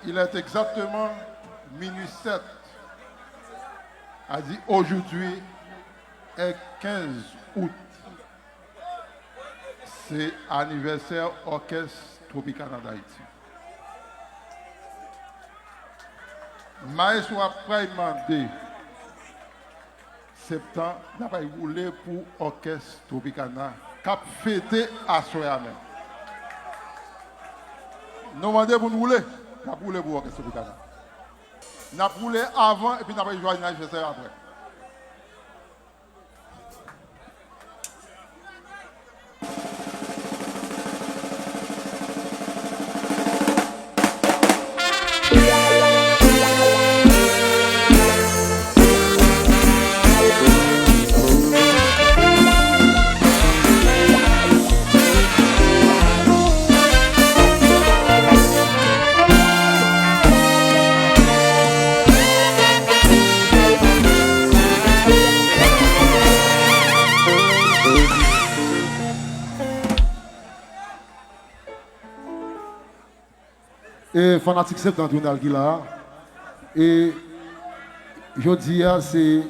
Il est exactement minuit 7. A dit aujourd'hui est 15 août. C'est anniversaire Orchestre Tropicana d'Haïti. Maestro a demandé septembre n'a pas roulé pour Orchestre Tropicana cap fêté à soya même. Nous demandons pour nous rouler, n'a pas roulé pour Orchestre Tropicana. N'a pas roulé avant et puis n'a pas joué à l'anniversaire après. Et fanatique septentrional qui là. Et je dis, c'est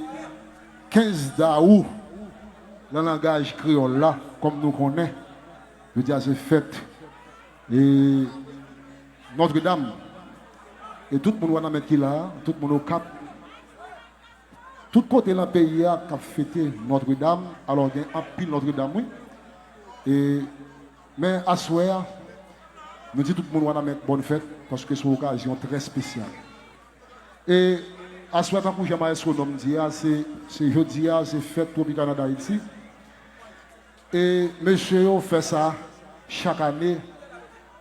15 d'août, le langage créole là, comme nous connaissons. Je dis, c'est fête. Et Notre-Dame. Et tout le monde va mettre qui là, tout le monde au cap. Tout côté dans le pays a fêté Notre-Dame. Alors, il y a un pile Notre-Dame, oui. Et, mais à soir, nous disons tout le monde va mettre bonne fête parce que c'est une occasion très spéciale. Et à ce moment où j'aimerais ce nom dire, c'est jeudi, c'est fête Tropicana d'Haïti. Et monsieur fait ça chaque année.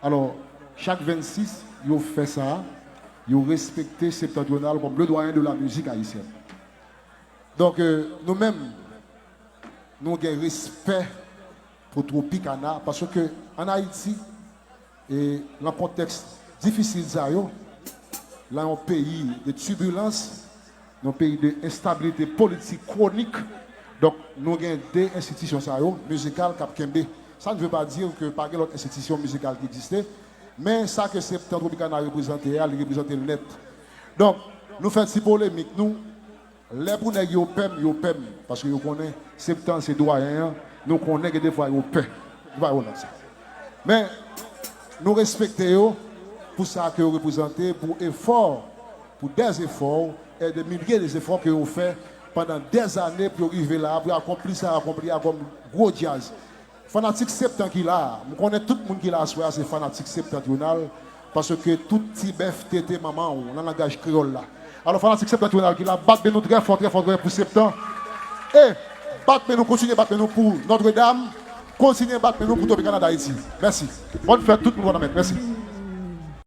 Alors, chaque 26, il fait ça. Il respecte septentrional comme le doyen de la musique haïtienne. Donc, nous-mêmes, nous avons respect pour Tropicana parce que en Haïti, et dans le contexte difficile, là, un pays de turbulence, un pays d'instabilité politique chronique, donc nous avons des institutions musicales qui ça ne veut pas dire que pas d'autres institutions musicales qui existaient, mais ça que Septembre Tropicana a représenté, il représente le net. Donc, nous faisons si polémique, nous, les pour nous pem, parce que nous connaissons, Septembre c'est doyen, nous connaissons que des fois ils pem. Mais, nous respectons pour ça que vous représentez, pour efforts, pour des efforts et des milliers d'efforts que vous faites pendant des années pour arriver là, pour accomplir ça, comme gros jazz. Fanatique septentrional qui là, je connais tout le monde qui là, c'est fanatique septentrional, parce que tout petit bœuf, tété, maman, on a un langage créole là. Alors, fanatique septentrional qui là, battez nous très fort pour septembre. Et battez nous, continuez à battre nous pour Notre-Dame. Continuez à battre nous pour Tropicana d'Haïti. Merci. Bonne fête, tout le monde. Merci.